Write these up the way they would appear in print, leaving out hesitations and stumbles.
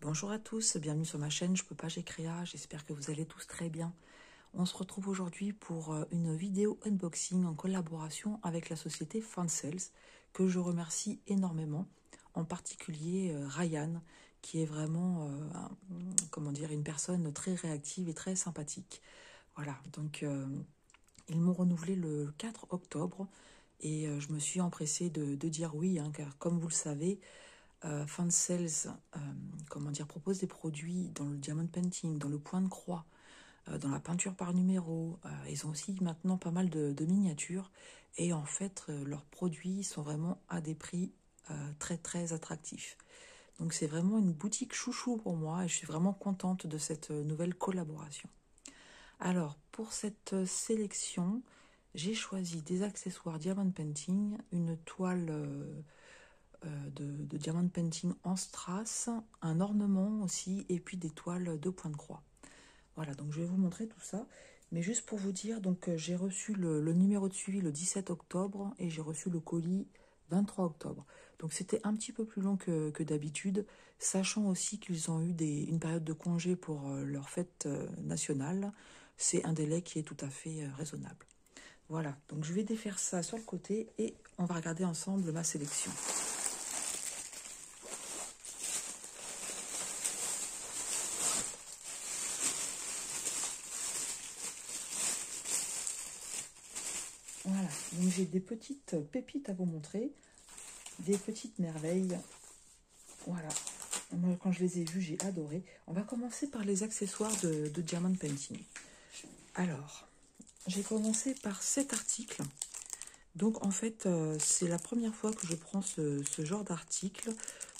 Bonjour à tous, bienvenue sur ma chaîne Je peux pas, j'ai créa, j'espère que vous allez tous très bien. On se retrouve aujourd'hui pour une vidéo unboxing en collaboration avec la société Fansales, que je remercie énormément, en particulier Ryan, qui est vraiment comment dire, une personne très réactive et très sympathique. Voilà, donc ils m'ont renouvelé le 4 octobre et je me suis empressée de dire oui, hein, car comme vous le savez, Fansales comment dire, propose des produits dans le diamond painting, dans le point de croix, dans la peinture par numéro. Ils ont aussi maintenant pas mal de miniatures. Et en fait, leurs produits sont vraiment à des prix très très attractifs. Donc c'est vraiment une boutique chouchou pour moi et je suis vraiment contente de cette nouvelle collaboration. Alors, pour cette sélection, j'ai choisi des accessoires diamond painting, une toile de diamond painting en strass, un ornement aussi, et puis des toiles de point de croix. Voilà, donc je vais vous montrer tout ça. Mais juste pour vous dire, donc j'ai reçu le numéro de suivi le 17 octobre et j'ai reçu le colis 23 octobre. Donc c'était un petit peu plus long que d'habitude, sachant aussi qu'ils ont eu une période de congé pour leur fête nationale. C'est un délai qui est tout à fait raisonnable. Voilà, donc je vais défaire ça sur le côté et on va regarder ensemble ma sélection. Voilà, donc j'ai des petites pépites à vous montrer, des petites merveilles. Voilà, moi quand je les ai vues, j'ai adoré. On va commencer par les accessoires de diamond painting. Alors, j'ai commencé par cet article. Donc en fait, c'est la première fois que je prends ce genre d'article.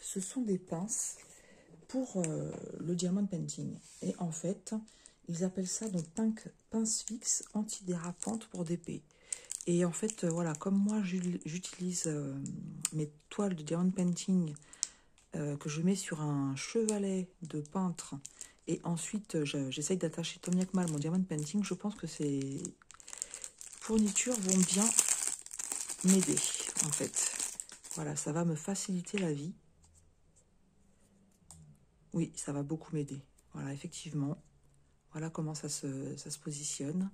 Ce sont des pinces pour le diamond painting. Et en fait, ils appellent ça donc pince fixe antidérapante pour d'épée. Et en fait, voilà, comme moi j'utilise mes toiles de diamond painting que je mets sur un chevalet de peintre et ensuite j'essaye d'attacher tant bien que mal mon diamond painting, je pense que ces fournitures vont bien m'aider en fait. Voilà, ça va me faciliter la vie. Oui, ça va beaucoup m'aider. Voilà, effectivement. Voilà comment ça se positionne.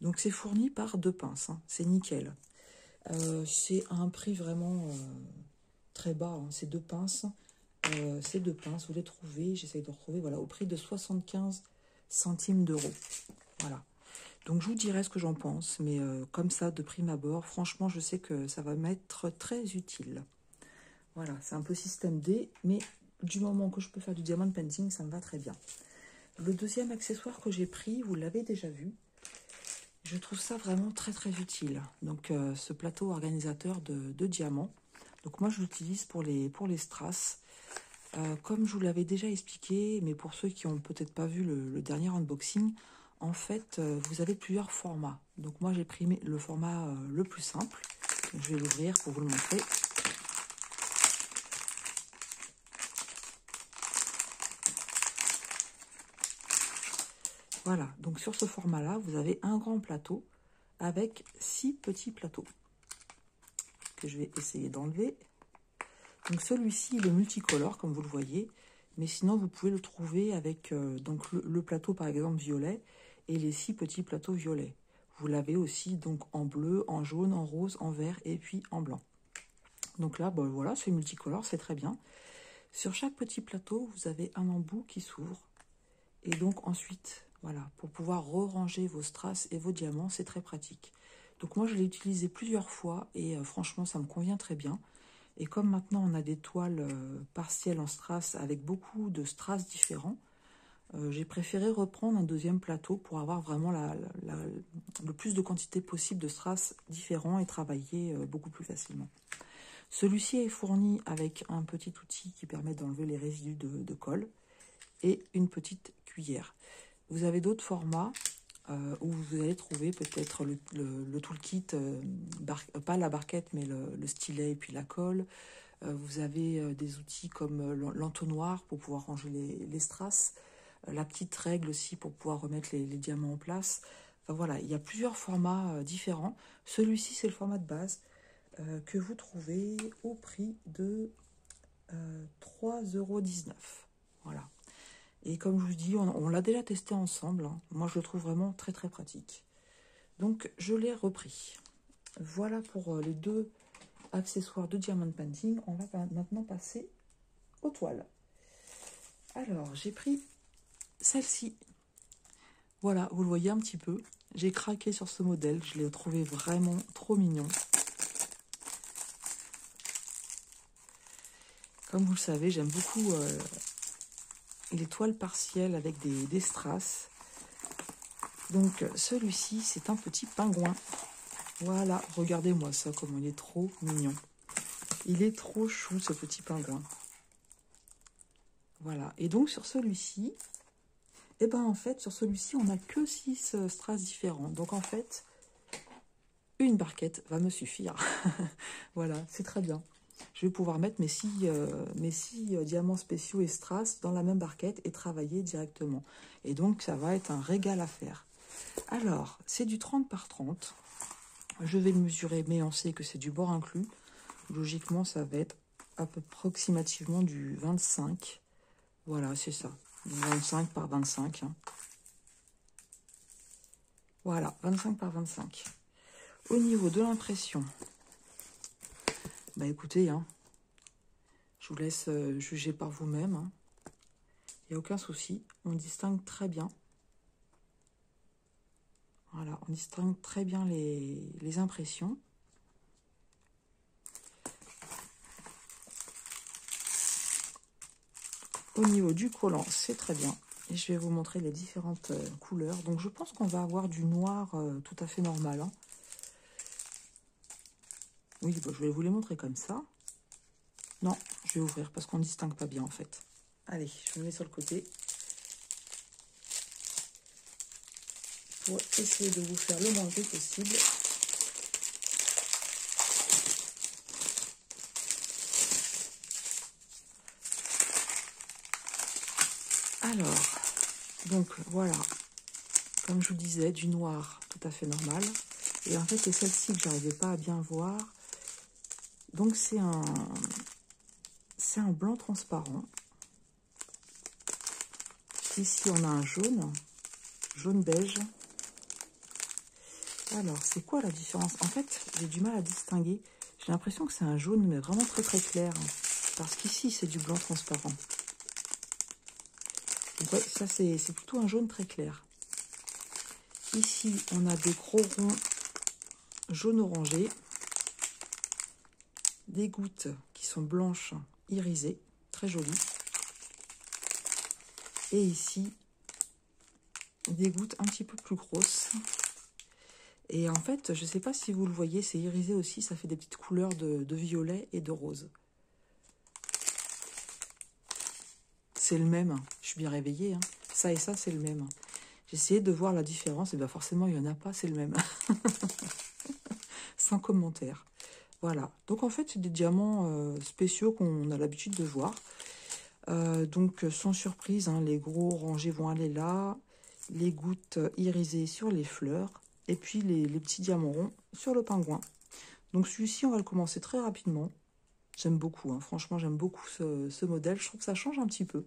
Donc c'est fourni par deux pinces, hein. C'est nickel. C'est à un prix vraiment très bas, hein. Ces deux pinces, vous les trouvez, j'essaye de retrouver, voilà, au prix de 75 centimes d'euros. Voilà. Donc je vous dirai ce que j'en pense, mais comme ça, de prime abord, franchement, je sais que ça va m'être très utile. Voilà, c'est un peu système D, mais du moment que je peux faire du diamond painting, ça me va très bien. Le deuxième accessoire que j'ai pris, vous l'avez déjà vu, je trouve ça vraiment très très utile. Donc ce plateau organisateur de diamants. Donc moi je l'utilise pour les strass. Comme je vous l'avais déjà expliqué, mais pour ceux qui n'ont peut-être pas vu le dernier unboxing, en fait vous avez plusieurs formats. Donc moi j'ai pris le format le plus simple. Donc, je vais l'ouvrir pour vous le montrer. Voilà, donc sur ce format-là, vous avez un grand plateau avec 6 petits plateaux que je vais essayer d'enlever. Donc celui-ci, il est multicolore, comme vous le voyez, mais sinon vous pouvez le trouver avec donc le plateau par exemple violet et les 6 petits plateaux violets. Vous l'avez aussi donc en bleu, en jaune, en rose, en vert et puis en blanc. Donc là, ben, voilà, c'est multicolore, c'est très bien. Sur chaque petit plateau, vous avez un embout qui s'ouvre. Et donc ensuite, voilà, pour pouvoir re-ranger vos strass et vos diamants, c'est très pratique. Donc moi, je l'ai utilisé plusieurs fois et franchement, ça me convient très bien. Et comme maintenant, on a des toiles partielles en strass avec beaucoup de strass différents, j'ai préféré reprendre un deuxième plateau pour avoir vraiment le plus de quantité possible de strass différents et travailler beaucoup plus facilement. Celui-ci est fourni avec un petit outil qui permet d'enlever les résidus de colle et une petite cuillère. Vous avez d'autres formats où vous allez trouver peut-être le toolkit, pas la barquette, mais le stylet et puis la colle. Vous avez des outils comme l'entonnoir pour pouvoir ranger les strass, la petite règle aussi pour pouvoir remettre les diamants en place. Enfin voilà, il y a plusieurs formats différents. Celui-ci, c'est le format de base que vous trouvez au prix de 3,19 €. Voilà. Et comme je vous dis, on l'a déjà testé ensemble. Hein. Moi, je le trouve vraiment très très pratique. Donc, je l'ai repris. Voilà pour les deux accessoires de Diamond Painting. On va maintenant passer aux toiles. Alors, j'ai pris celle-ci. Voilà, vous le voyez un petit peu. J'ai craqué sur ce modèle. Je l'ai trouvé vraiment trop mignon. Comme vous le savez, j'aime beaucoup les toiles partielles avec des strass. Donc, celui-ci, c'est un petit pingouin. Voilà, regardez-moi ça, comme il est trop mignon. Il est trop chou, ce petit pingouin. Voilà, et donc sur celui-ci, eh ben en fait, sur celui-ci, on n'a que 6 strass différents. Donc en fait, une barquette va me suffire. Voilà, c'est très bien. Je vais pouvoir mettre mes 6 diamants spéciaux et strass dans la même barquette et travailler directement. Et donc, ça va être un régal à faire. Alors, c'est du 30 par 30. Je vais le mesurer, mais on sait que c'est du bord inclus. Logiquement, ça va être à peu approximativement du 25. Voilà, c'est ça. 25 par 25. Hein. Voilà, 25 par 25. Au niveau de l'impression, bah écoutez, hein, je vous laisse juger par vous-même. Hein. Il n'y a aucun souci. On distingue très bien. Voilà, on distingue très bien les impressions. Au niveau du collant, c'est très bien. Et je vais vous montrer les différentes couleurs. Donc, je pense qu'on va avoir du noir tout à fait normal. Hein. Oui, bah, je vais vous les montrer comme ça. Non, je vais ouvrir parce qu'on ne distingue pas bien, en fait. Allez, je me mets sur le côté. Pour essayer de vous faire le moins de bruit possible. Alors, donc voilà, comme je vous disais, du noir tout à fait normal. Et en fait, c'est celle-ci que je n'arrivais pas à bien voir. Donc c'est un blanc transparent. Ici, on a un jaune beige. Alors, c'est quoi la différence? En fait, j'ai du mal à distinguer. J'ai l'impression que c'est un jaune, mais vraiment très très clair. Parce qu'ici, c'est du blanc transparent. Donc, ouais, ça, c'est plutôt un jaune très clair. Ici, on a des gros ronds jaune orangé. Des gouttes qui sont blanches, irisées, très jolies. Et ici, des gouttes un petit peu plus grosses. Et en fait, je ne sais pas si vous le voyez, c'est irisé aussi, ça fait des petites couleurs de violet et de rose. C'est le même, je suis bien réveillée. Hein. Ça et ça, c'est le même. J'ai essayé de voir la différence, et bien forcément, il n'y en a pas, c'est le même. Sans commentaire. Voilà, donc en fait, c'est des diamants spéciaux qu'on a l'habitude de voir. Donc, sans surprise, hein, les gros orangés vont aller là, les gouttes irisées sur les fleurs, et puis les petits diamants ronds sur le pingouin. Donc, celui-ci, on va le commencer très rapidement. J'aime beaucoup, hein, franchement, j'aime beaucoup ce modèle. Je trouve que ça change un petit peu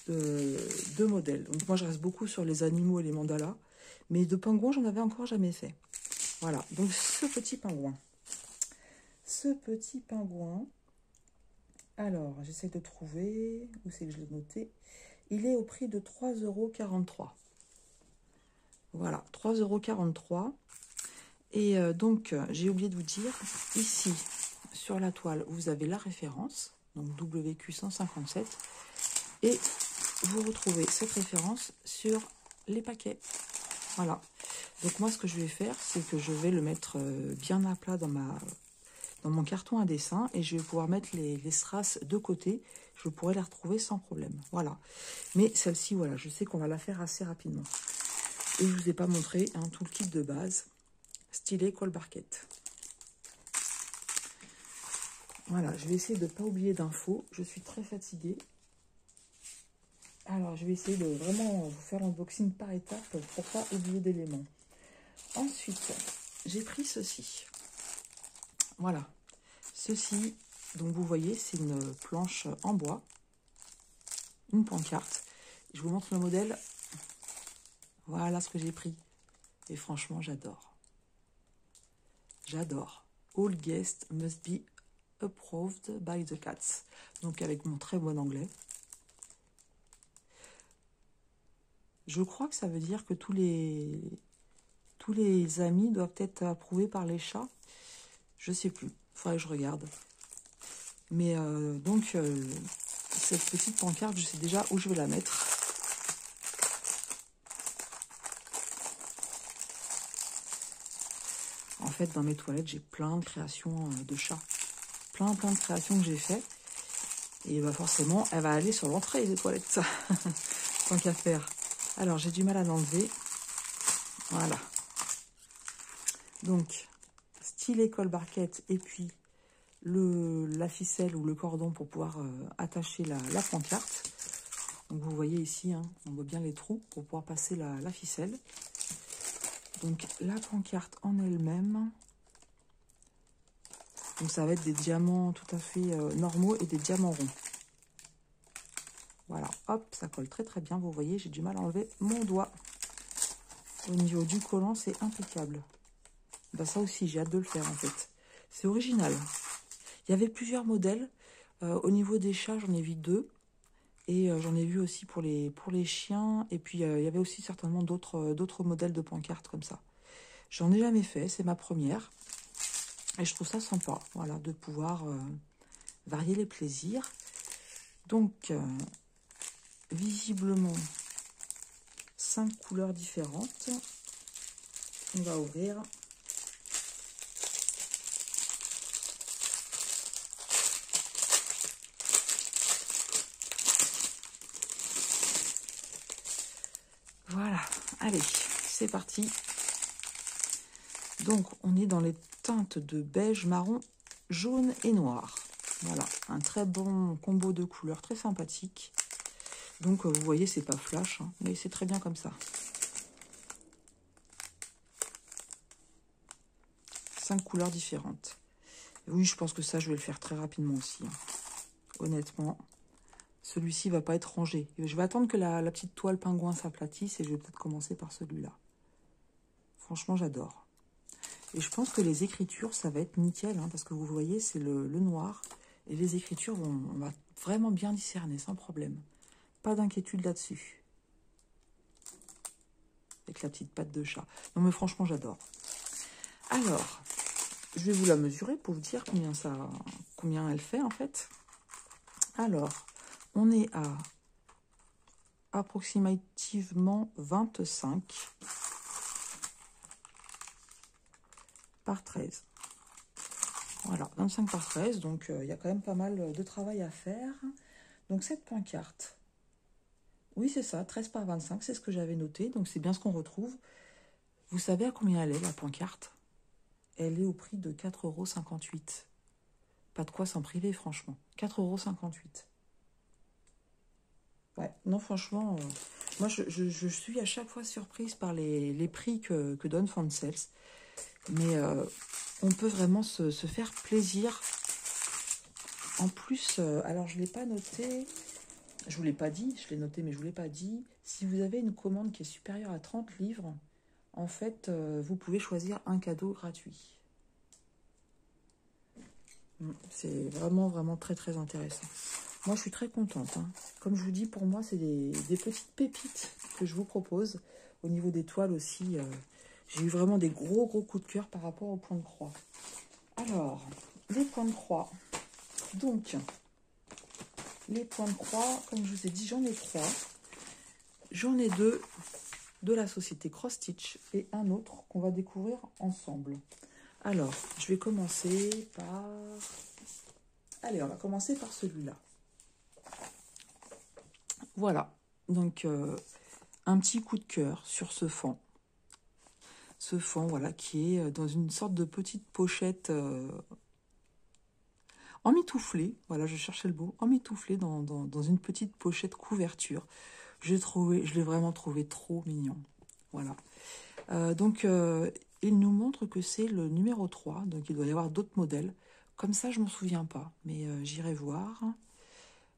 de modèle. Donc, moi, je reste beaucoup sur les animaux et les mandalas, mais de pingouin, j'en avais encore jamais fait. Voilà, donc ce petit pingouin. Ce petit pingouin, alors, j'essaie de trouver, où c'est que je l'ai noté, il est au prix de 3,43 €. Voilà, 3,43 €. Et donc, j'ai oublié de vous dire, ici, sur la toile, vous avez la référence, donc WQ 157, et vous retrouvez cette référence sur les paquets. Voilà, donc moi, ce que je vais faire, c'est que je vais le mettre bien à plat dans mon carton à dessin et je vais pouvoir mettre les strass de côté. Je pourrai les retrouver sans problème. Voilà. Mais celle-ci, voilà, je sais qu'on va la faire assez rapidement. Et je ne vous ai pas montré hein, tout le kit de base. Stylet, colle barquette. Voilà, je vais essayer de ne pas oublier d'infos. Je suis très fatiguée. Alors, je vais essayer de vraiment vous faire l'unboxing par étapes pour ne pas oublier d'éléments. Ensuite, j'ai pris ceci. Voilà. Ceci, Donc vous voyez, c'est une planche en bois, une pancarte. Je vous montre le modèle. Voilà ce que j'ai pris. Et franchement, j'adore. J'adore. All guests must be approved by the cats. Donc avec mon très bon anglais. Je crois que ça veut dire que tous les amis doivent être approuvés par les chats. Je sais plus. Il faudrait que je regarde. Mais cette petite pancarte, je sais déjà où je vais la mettre. En fait, dans mes toilettes, j'ai plein de créations de chats. Plein de créations que j'ai fait. Et bah forcément, elle va aller sur l'entrée des toilettes. Tant qu'à faire. Alors, j'ai du mal à l'enlever. Voilà. Donc, stylet colle barquette et puis la ficelle ou le cordon pour pouvoir attacher la pancarte. Donc, vous voyez ici, hein, on voit bien les trous pour pouvoir passer la ficelle. Donc, la pancarte en elle-même. Donc, ça va être des diamants tout à fait normaux et des diamants ronds. Voilà, hop, ça colle très très bien. Vous voyez, j'ai du mal à enlever mon doigt. Au niveau du collant, c'est impeccable. Ben, ça aussi, j'ai hâte de le faire en fait. C'est original. Il y avait plusieurs modèles. Au niveau des chats, j'en ai vu 2. Et j'en ai vu aussi pour les chiens. Et puis, il y avait aussi certainement d'autres modèles de pancartes comme ça. J'en ai jamais fait, c'est ma première. Et je trouve ça sympa, voilà, de pouvoir varier les plaisirs. Donc, visiblement, 5 couleurs différentes. On va ouvrir. Voilà, allez, c'est parti. Donc, on est dans les teintes de beige, marron, jaune et noir. Voilà, un très bon combo de couleurs, très sympathique. Donc, vous voyez, c'est pas flash, hein, mais c'est très bien comme ça. 5 couleurs différentes. Oui, je pense que ça, je vais le faire très rapidement aussi. Hein. Honnêtement, celui-ci va pas être rangé. Je vais attendre que la petite toile pingouin s'aplatisse et je vais peut-être commencer par celui-là. Franchement, j'adore. Et je pense que les écritures, ça va être nickel, hein, parce que vous voyez, c'est le noir. Et les écritures, on va vraiment bien discerner, sans problème. Pas d'inquiétude là-dessus. Avec la petite patte de chat. Non, mais franchement, j'adore. Alors, je vais vous la mesurer pour vous dire combien elle fait, en fait. Alors, on est à approximativement 25 par 13. Voilà, 25 par 13, donc il y a quand même pas mal de travail à faire. Donc cette pancarte, oui c'est ça, 13 par 25, c'est ce que j'avais noté, donc c'est bien ce qu'on retrouve. Vous savez à combien elle est la pancarte? Elle est au prix de 4,58 €. Pas de quoi s'en priver franchement, 4,58 €. Ouais, non franchement, moi je suis à chaque fois surprise par les prix que donne Fancels. Mais on peut vraiment se faire plaisir. En plus, alors je ne l'ai pas noté, je ne vous l'ai pas dit, je l'ai noté mais je ne vous l'ai pas dit. Si vous avez une commande qui est supérieure à 30 livres, en fait, vous pouvez choisir un cadeau gratuit. C'est vraiment, vraiment très, très intéressant. Moi, je suis très contente. Hein. Comme je vous dis, pour moi, c'est des petites pépites que je vous propose. Au niveau des toiles aussi, j'ai eu vraiment des gros coups de cœur par rapport aux points de croix. Alors, les points de croix. Donc, les points de croix, comme je vous ai dit, j'en ai 3. J'en ai 2 de la société Cross Stitch et un autre qu'on va découvrir ensemble. Alors, je vais commencer par... Allez, on va commencer par celui-là. Voilà, donc un petit coup de cœur sur ce fond. Ce fond, voilà, qui est dans une sorte de petite pochette emmitouflée. Voilà, je cherchais le mot. Emmitouflée dans une petite pochette couverture. Je l'ai vraiment trouvé trop mignon. Voilà. Donc, il nous montre que c'est le numéro 3. Donc, il doit y avoir d'autres modèles. Comme ça, je ne m'en souviens pas, mais j'irai voir.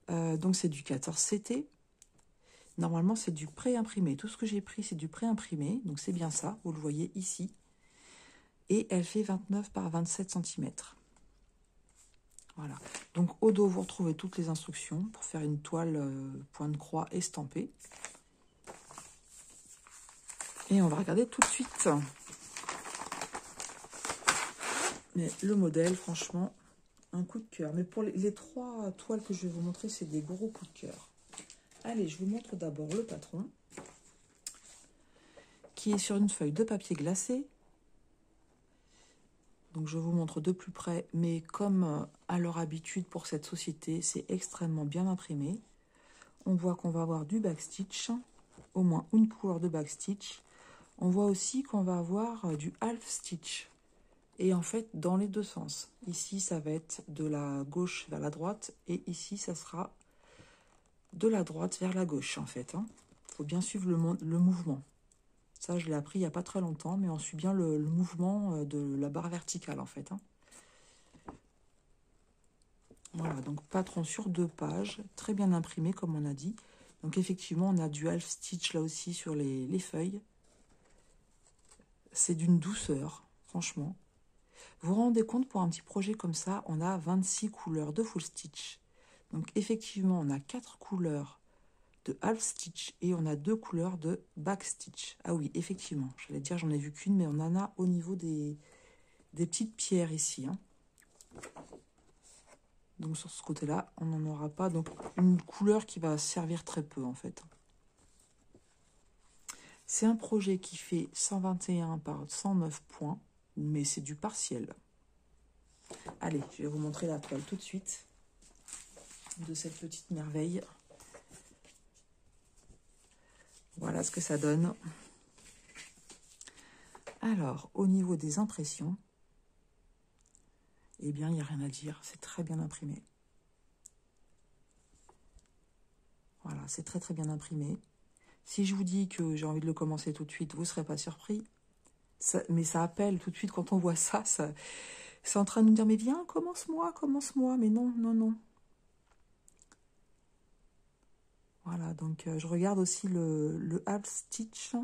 Donc, c'est du 14 CT. Normalement, c'est du pré-imprimé. Tout ce que j'ai pris, c'est du pré-imprimé. Donc, c'est bien ça. Vous le voyez ici. Et elle fait 29 par 27 cm. Voilà. Donc, au dos, vous retrouvez toutes les instructions pour faire une toile point de croix estampée. Et on va regarder tout de suite. Mais le modèle, franchement, un coup de cœur. Mais pour les 3 toiles que je vais vous montrer, c'est des gros coups de cœur. Allez, je vous montre d'abord le patron, qui est sur une feuille de papier glacé. Donc, je vous montre de plus près, mais comme à leur habitude pour cette société, c'est extrêmement bien imprimé. On voit qu'on va avoir du backstitch, au moins une couleur de backstitch. On voit aussi qu'on va avoir du half stitch. Et en fait, dans les deux sens. Ici, ça va être de la gauche vers la droite. Et ici, ça sera de la droite vers la gauche, en fait. Il faut bien suivre le mouvement. Ça, je l'ai appris il n'y a pas très longtemps, mais on suit bien le mouvement de la barre verticale, en fait. Voilà, donc patron sur 2 pages, très bien imprimé, comme on a dit. Donc, effectivement, on a du half stitch, là aussi, sur les feuilles. C'est d'une douceur, franchement. Vous vous rendez compte, pour un petit projet comme ça, on a 26 couleurs de full stitch. Donc, effectivement, on a 4 couleurs de half stitch et on a 2 couleurs de back stitch. Ah oui, effectivement, j'allais dire, j'en ai vu qu'une, mais on en a au niveau des petites pierres ici. Donc, sur ce côté-là, on n'en aura pas. Donc, une couleur qui va servir très peu, en fait. C'est un projet qui fait 121 par 109 points, mais c'est du partiel. Allez, je vais vous montrer la toile tout de suite de cette petite merveille. Voilà ce que ça donne. Alors, au niveau des impressions, eh bien, il n'y a rien à dire. C'est très bien imprimé. Voilà, c'est très très bien imprimé. Si je vous dis que j'ai envie de le commencer tout de suite, vous ne serez pas surpris. Mais ça appelle tout de suite quand on voit ça. C'est en train de nous dire, mais viens, commence-moi, commence-moi. Mais non, non, non. Voilà, donc je regarde aussi le half stitch.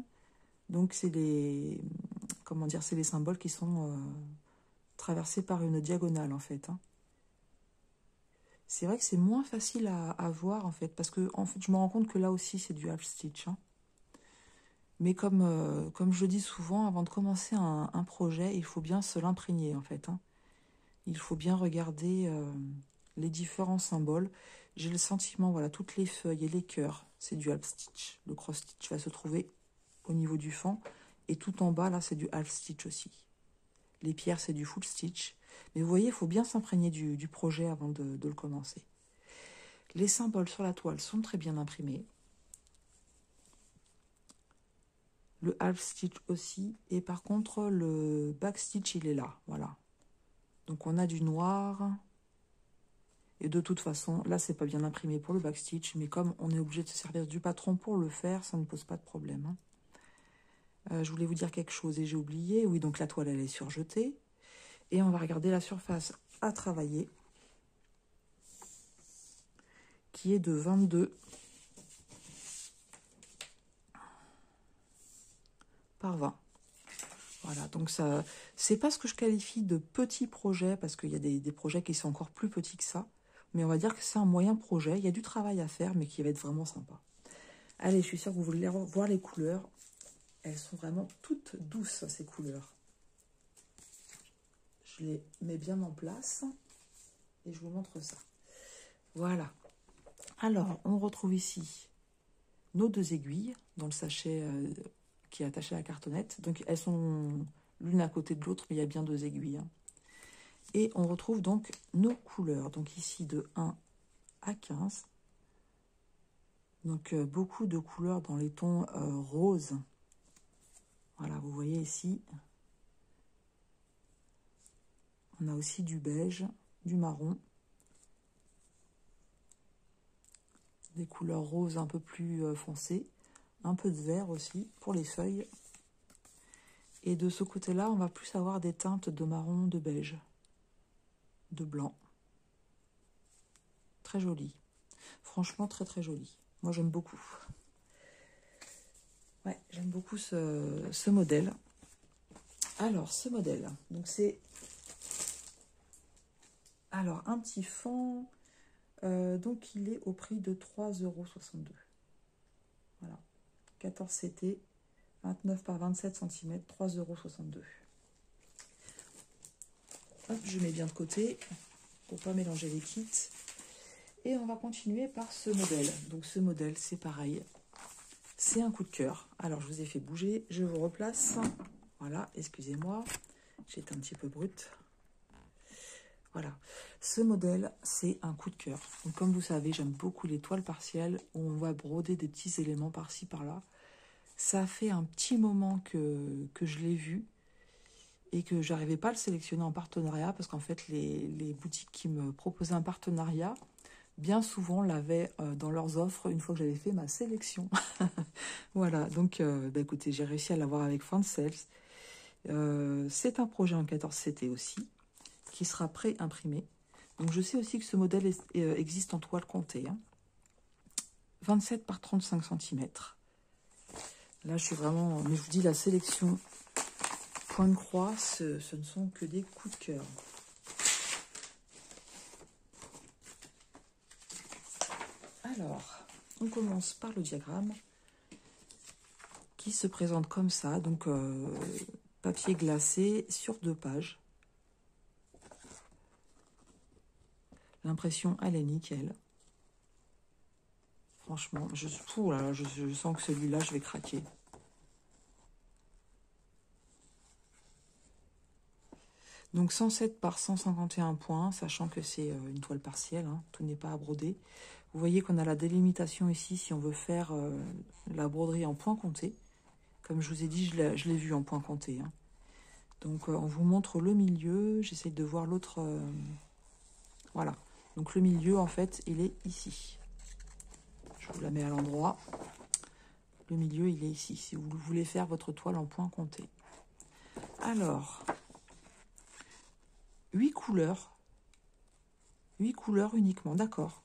Donc, c'est les, comment dire, c'est les symboles qui sont traversés par une diagonale, en fait. C'est vrai que c'est moins facile à voir, en fait, parce que en fait, je me rends compte que là aussi, c'est du half stitch. Mais comme je dis souvent, avant de commencer un projet, il faut bien se l'imprégner, en fait. Il faut bien regarder les différents symboles. J'ai le sentiment, voilà, toutes les feuilles et les cœurs, c'est du half stitch. Le cross stitch va se trouver au niveau du fond. Et tout en bas, là, c'est du half stitch aussi. Les pierres, c'est du full stitch. Mais vous voyez, il faut bien s'imprégner du projet avant de le commencer. Les symboles sur la toile sont très bien imprimés. Le half stitch aussi. Et par contre, le back stitch, il est là. Voilà. Donc, on a du noir. Et de toute façon, là, c'est pas bien imprimé pour le back stitch. Mais comme on est obligé de se servir du patron pour le faire, ça ne pose pas de problème. Je voulais vous dire quelque chose et j'ai oublié. Oui, donc la toile, elle est surjetée. Et on va regarder la surface à travailler, qui est de 22 par 20. Voilà, donc ça, c'est pas ce que je qualifie de petit projet, parce qu'il y a des projets qui sont encore plus petits que ça. Mais on va dire que c'est un moyen projet. Il y a du travail à faire, mais qui va être vraiment sympa. Allez, je suis sûre que vous voulez voir les couleurs. Elles sont vraiment toutes douces, ces couleurs. Je les mets bien en place et je vous montre ça. Voilà. Alors, on retrouve ici nos 2 aiguilles dans le sachet qui est attaché à la cartonnette. Donc, elles sont l'une à côté de l'autre, mais il y a bien 2 aiguilles. Et on retrouve donc nos couleurs. Donc, ici, de 1 à 15. Donc, beaucoup de couleurs dans les tons roses. Voilà, vous voyez ici. On a aussi du beige, du marron. Des couleurs roses un peu plus foncées. Un peu de vert aussi pour les feuilles. Et de ce côté-là, on va plus avoir des teintes de marron, de beige. de blanc. Très joli. Franchement, très très joli. Moi, j'aime beaucoup. Ouais, j'aime beaucoup ce modèle. Alors, ce modèle, donc c'est... Alors, un petit fond, donc il est au prix de 3,62 €. Voilà, 14 CT, 29 par 27 cm, 3,62 €. Hop, je mets bien de côté pour pas mélanger les kits. Et on va continuer par ce modèle. Donc ce modèle, c'est pareil. C'est un coup de cœur. Alors, je vous ai fait bouger. Je vous replace. Voilà, excusez-moi. J'étais un petit peu brute. Voilà. Ce modèle, c'est un coup de cœur. Donc, comme vous savez, j'aime beaucoup les toiles partielles où on va broder des petits éléments par-ci, par-là. Ça fait un petit moment que je l'ai vu et que j'arrivais pas à le sélectionner en partenariat parce qu'en fait, les boutiques qui me proposaient un partenariat, bien souvent l'avaient dans leurs offres une fois que j'avais fait ma sélection. Voilà, donc bah, écoutez, j'ai réussi à l'avoir avec Fansels. C'est un projet en 14 CT aussi, qui sera pré-imprimé. Donc je sais aussi que ce modèle existe en toile comptée. Hein. 27 par 35 cm. Là, je suis vraiment... Mais je vous dis, la sélection point de croix, ce ne sont que des coups de cœur. Alors, on commence par le diagramme qui se présente comme ça. Donc, papier glacé sur 2 pages. L'impression, elle est nickel. Franchement, je sens que celui-là, je vais craquer. Donc 107 par 151 points, sachant que c'est une toile partielle, hein, tout n'est pas à broder. Vous voyez qu'on a la délimitation ici si on veut faire la broderie en point compté. Comme je vous ai dit, je l'ai vu en point compté. Hein. Donc on vous montre le milieu, j'essaie de voir l'autre... voilà, donc le milieu en fait, il est ici. Je vous la mets à l'endroit. Le milieu, il est ici, si vous voulez faire votre toile en point compté. Alors... 8 couleurs. 8 couleurs uniquement, d'accord.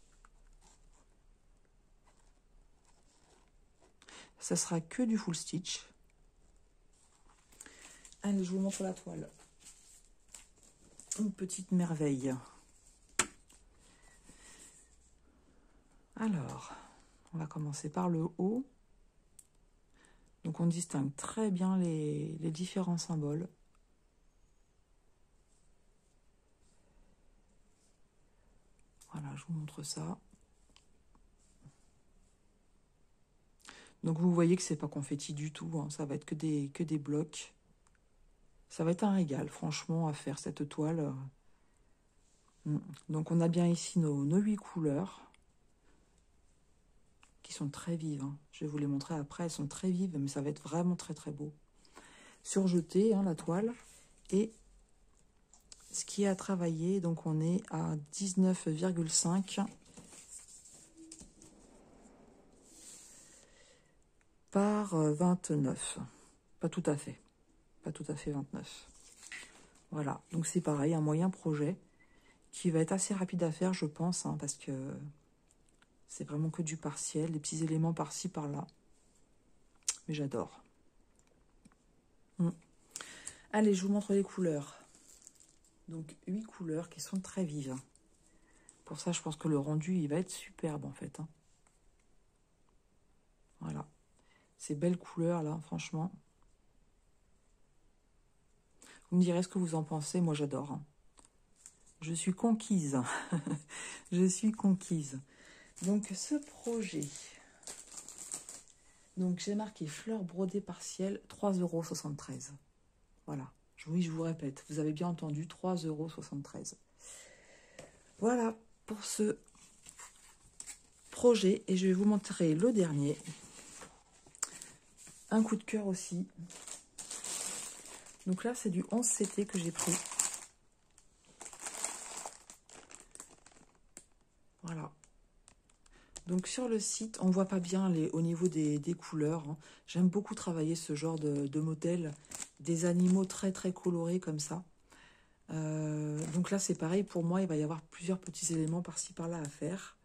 Ça sera que du full stitch. Allez, je vous montre la toile. Une petite merveille. Alors, on va commencer par le haut. Donc, on distingue très bien les différents symboles. Voilà, je vous montre ça. Donc, vous voyez que c'est pas confetti du tout. Hein, ça va être que des blocs. Ça va être un régal, franchement, à faire cette toile. Donc, on a bien ici nos 8 couleurs qui sont très vives. Hein. Je vais vous les montrer après. Elles sont très vives, mais ça va être vraiment très, très beau. Surjeté, hein, la toile. Et ce qui est à travailler, donc on est à 19,5 par 29. Pas tout à fait. Pas tout à fait 29. Voilà, donc c'est pareil, un moyen projet qui va être assez rapide à faire, je pense, hein, parce que c'est vraiment que du partiel, des petits éléments par-ci, par-là. Mais j'adore. Allez, je vous montre les couleurs. Donc, 8 couleurs qui sont très vives. Pour ça, je pense que le rendu, il va être superbe, en fait. Hein. Voilà. Ces belles couleurs, là, franchement. Vous me direz ce que vous en pensez. Moi, j'adore. Hein. Je suis conquise. Je suis conquise. Donc, ce projet... Donc, j'ai marqué fleurs brodées partielles, 3,73 €. Voilà. Oui, je vous répète, vous avez bien entendu, 3,73 €. Voilà pour ce projet. Et je vais vous montrer le dernier. Un coup de cœur aussi. Donc là, c'est du 11 CT que j'ai pris. Voilà. Donc sur le site, on ne voit pas bien au niveau des couleurs. Hein. J'aime beaucoup travailler ce genre de modèle. Des animaux très très colorés comme ça. Donc là, c'est pareil, pour moi, il va y avoir plusieurs petits éléments par-ci, par-là à faire.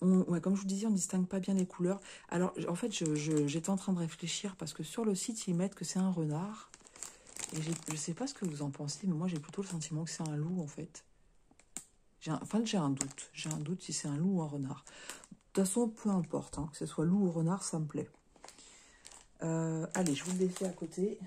Ouais, comme je vous disais, on ne distingue pas bien les couleurs. Alors, en fait, j'étais en train de réfléchir parce que sur le site, ils mettent que c'est un renard. Et je ne sais pas ce que vous en pensez, mais moi, j'ai plutôt le sentiment que c'est un loup, en fait. J'ai un doute. J'ai un doute si c'est un loup ou un renard. De toute façon, peu importe, hein, que ce soit loup ou renard, ça me plaît. Allez, je vous le défais à côté.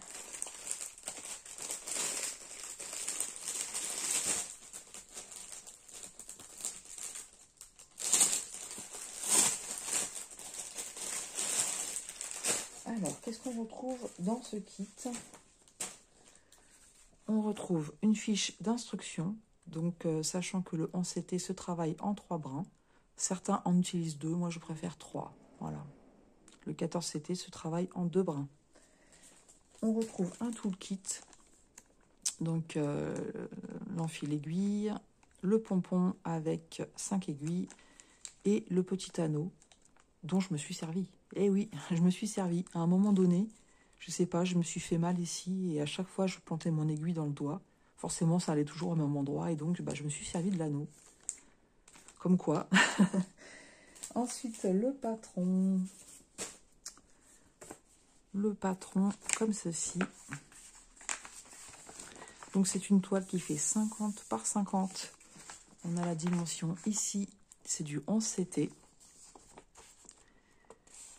Alors, qu'est-ce qu'on retrouve dans ce kit? On retrouve une fiche d'instruction. Donc, sachant que le 11CT se travaille en 3 brins. Certains en utilisent 2, moi je préfère 3. Voilà. Le 14CT se travaille en 2 brins. On retrouve un toolkit. Donc, l'enfil aiguille, le pompon avec 5 aiguilles et le petit anneau dont je me suis servi. Eh oui, je me suis servi. À un moment donné, je sais pas, je me suis fait mal ici et à chaque fois, je plantais mon aiguille dans le doigt. Forcément, ça allait toujours au même endroit et donc, je me suis servi de l'anneau. Comme quoi. Ensuite, le patron. Le patron, comme ceci. Donc, c'est une toile qui fait 50 par 50. On a la dimension ici, c'est du 11CT.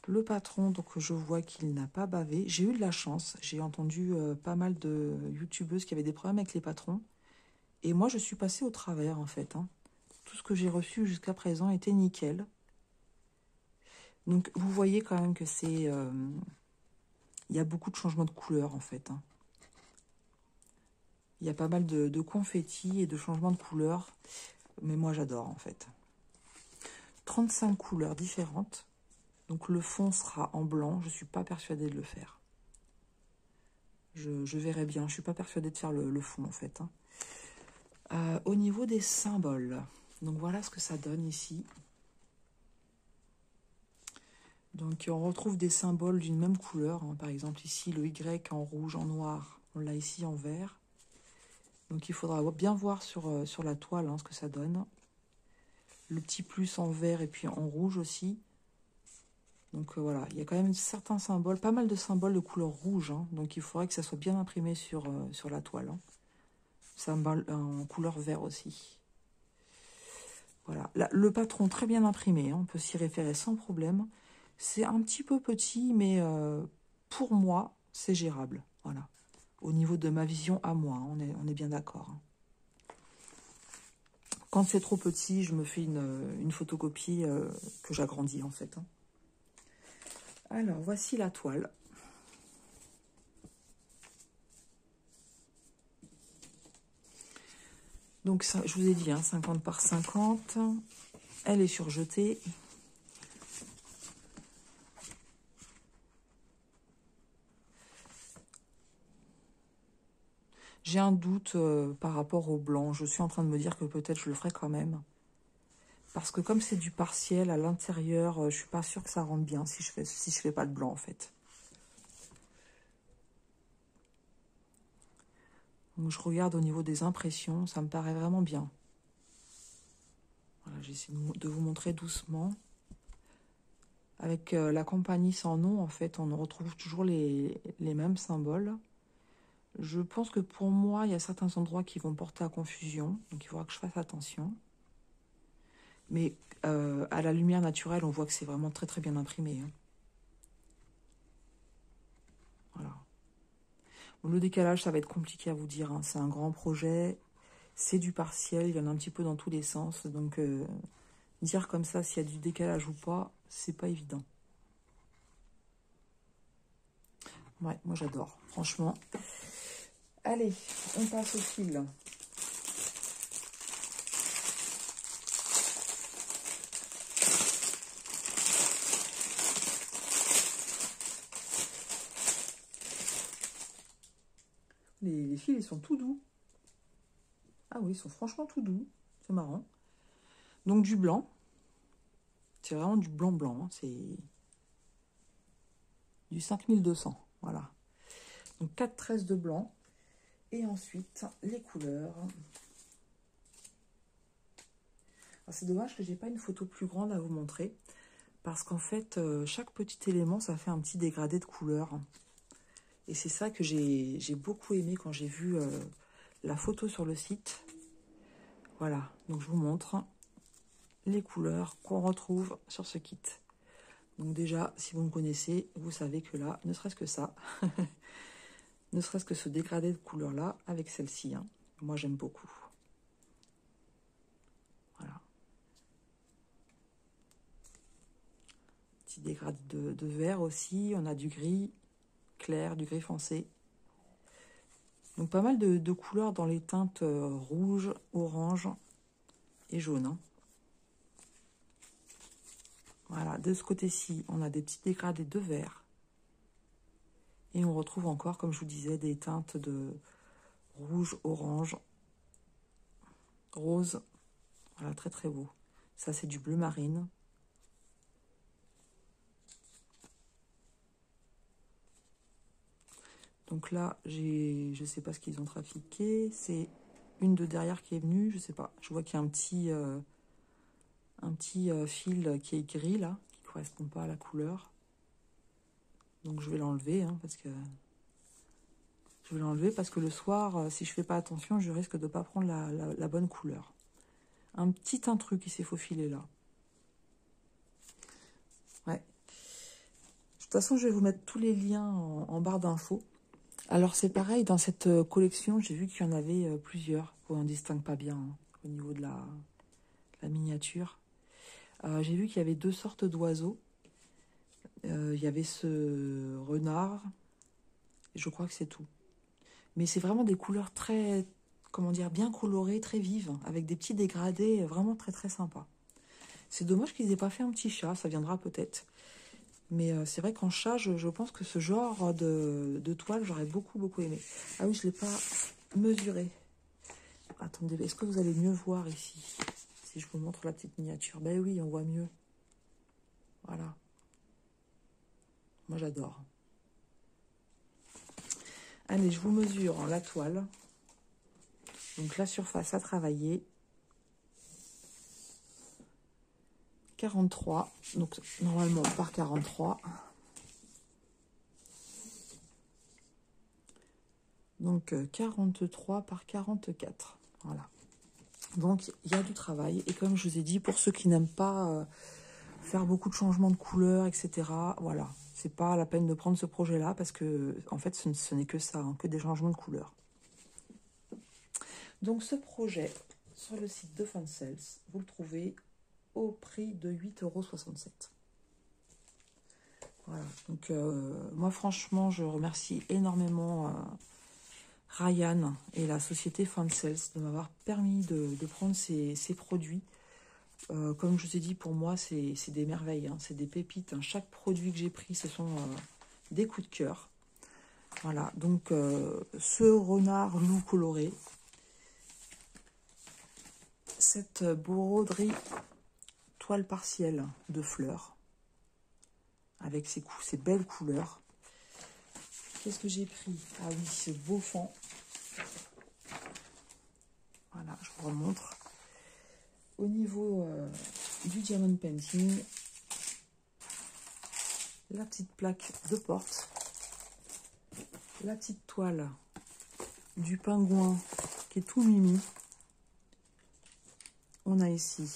Le patron, donc je vois qu'il n'a pas bavé. J'ai eu de la chance. J'ai entendu pas mal de youtubeuses qui avaient des problèmes avec les patrons. Et moi, je suis passée au travers, en fait. Hein. Tout ce que j'ai reçu jusqu'à présent était nickel. Donc, vous voyez quand même que c'est... il y a beaucoup de changements de couleur, en fait. Hein. Il y a pas mal de confettis et de changements de couleur. Mais moi, j'adore, en fait. 35 couleurs différentes. Donc, le fond sera en blanc. Je ne suis pas persuadée de le faire. Je verrai bien. Je ne suis pas persuadée de faire le fond, en fait. Hein. Au niveau des symboles, donc voilà ce que ça donne ici. Donc, on retrouve des symboles d'une même couleur. Hein. Par exemple, ici, le Y en rouge, en noir. On l'a ici en vert. Donc, il faudra bien voir sur la toile hein, ce que ça donne. Le petit plus en vert et puis en rouge aussi. Donc, voilà. Il y a quand même certains symboles, pas mal de symboles de couleur rouge. Hein. Donc, il faudrait que ça soit bien imprimé sur la toile. Hein. Symbole en couleur vert aussi. Voilà. Là, le patron très bien imprimé. Hein. On peut s'y référer sans problème. C'est un petit peu petit, mais pour moi, c'est gérable. Voilà. Au niveau de ma vision à moi, on est bien d'accord. Hein. Quand c'est trop petit, je me fais une photocopie que j'agrandis en fait. Hein. Alors, voici la toile. Donc, ça, je vous ai dit, hein, 50 par 50. Elle est surjetée. J'ai un doute par rapport au blanc. Je suis en train de me dire que peut-être je le ferai quand même. Parce que comme c'est du partiel à l'intérieur, je suis pas sûre que ça rentre bien si je fais pas de blanc en fait. Donc je regarde au niveau des impressions, ça me paraît vraiment bien. Voilà, j'essaie de vous montrer doucement. Avec la compagnie sans nom, en fait, on retrouve toujours les mêmes symboles. Je pense que pour moi, il y a certains endroits qui vont porter à confusion. Donc, il faudra que je fasse attention. Mais à la lumière naturelle, on voit que c'est vraiment très, très bien imprimé. Hein. Voilà. Bon, le décalage, ça va être compliqué à vous dire. Hein. C'est un grand projet. C'est du partiel. Il y en a un petit peu dans tous les sens. Donc, dire comme ça s'il y a du décalage ou pas, c'est pas évident. Ouais, moi j'adore, franchement. Allez, on passe au fil. Les fils, ils sont tout doux. Ah oui, ils sont franchement tout doux. C'est marrant. Donc du blanc. C'est vraiment du blanc-blanc. Hein. C'est du 5200. Voilà. Donc 4 tresses de blanc. Et ensuite, les couleurs. C'est dommage que j'ai pas une photo plus grande à vous montrer. Parce qu'en fait, chaque petit élément, ça fait un petit dégradé de couleurs. Et c'est ça que j'ai beaucoup aimé quand j'ai vu la photo sur le site. Voilà, donc je vous montre les couleurs qu'on retrouve sur ce kit. Donc déjà, si vous me connaissez, vous savez que là, ne serait-ce que ça, ne serait-ce que ce dégradé de couleurs-là, avec celle-ci, hein, moi j'aime beaucoup. Voilà. Petit dégradé de vert aussi, on a du gris clair, du gris foncé. Donc pas mal de couleurs dans les teintes rouge, orange et jaune. Hein. Voilà, de ce côté-ci, on a des petits dégradés de vert. Et on retrouve encore, comme je vous disais, des teintes de rouge, orange, rose. Voilà, très très beau. Ça, c'est du bleu marine. Donc là, je sais pas ce qu'ils ont trafiqué. C'est une de derrière qui est venue, je sais pas. Je vois qu'il y a un petit fil qui est gris là, qui correspond pas à la couleur. Donc je vais l'enlever, hein, parce que le soir, si je fais pas attention, je risque de pas prendre la bonne couleur. Un petit intrus qui s'est faufilé là. Ouais. De toute façon, je vais vous mettre tous les liens en barre d'infos. Alors c'est pareil, dans cette collection, j'ai vu qu'il y en avait plusieurs. On ne distingue pas bien hein, au niveau de la miniature. J'ai vu qu'il y avait deux sortes d'oiseaux. Il y avait ce renard, et je crois que c'est tout. Mais c'est vraiment des couleurs très, comment dire, bien colorées, très vives, avec des petits dégradés vraiment très très sympas. C'est dommage qu'ils n'aient pas fait un petit chat, ça viendra peut-être. Mais c'est vrai qu'en chat, je pense que ce genre de toile, j'aurais beaucoup aimé. Ah oui, je ne l'ai pas mesuré. Attendez, est-ce que vous allez mieux voir ici? Si je vous montre la petite miniature. Ben oui, on voit mieux. Voilà. Moi, j'adore. Allez, je vous mesure la toile. Donc, la surface à travailler. 43. Donc, normalement, par 43. Donc, 43 par 44. Voilà. Donc, il y a du travail. Et comme je vous ai dit, pour ceux qui n'aiment pas faire beaucoup de changements de couleur, etc., voilà. C'est pas la peine de prendre ce projet-là parce que, en fait, ce n'est que ça, hein, que des changements de couleur. Donc, ce projet, sur le site de Fansels, vous le trouvez au prix de 8,67 €. Voilà. Donc, moi, franchement, je remercie énormément Ryan et la société Fansels de m'avoir permis de prendre ces produits. Comme je vous ai dit, pour moi, c'est des merveilles, hein, c'est des pépites. Hein. Chaque produit que j'ai pris, ce sont des coups de cœur. Voilà, donc ce renard loup coloré, cette broderie toile partielle de fleurs, avec ces belles couleurs. Qu'est-ce que j'ai pris? Ah oui, ce beau fond. Voilà, je vous remontre. Au niveau du diamond painting, la petite plaque de porte, la petite toile du pingouin qui est tout mimi. On a ici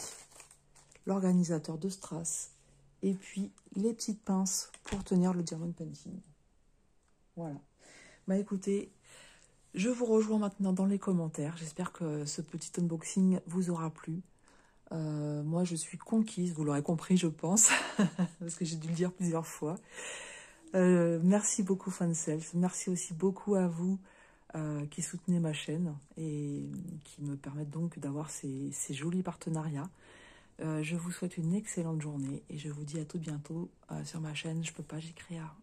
l'organisateur de strass et puis les petites pinces pour tenir le diamond painting. Voilà. Bah écoutez, je vous rejoins maintenant dans les commentaires. J'espère que ce petit unboxing vous aura plu. Moi, je suis conquise, vous l'aurez compris, je pense, parce que j'ai dû le dire plusieurs fois. Merci beaucoup, Fansels. Merci aussi beaucoup à vous qui soutenez ma chaîne et qui me permettent donc d'avoir ces jolis partenariats. Je vous souhaite une excellente journée et je vous dis à tout bientôt sur ma chaîne Je peux pas, j'y créa.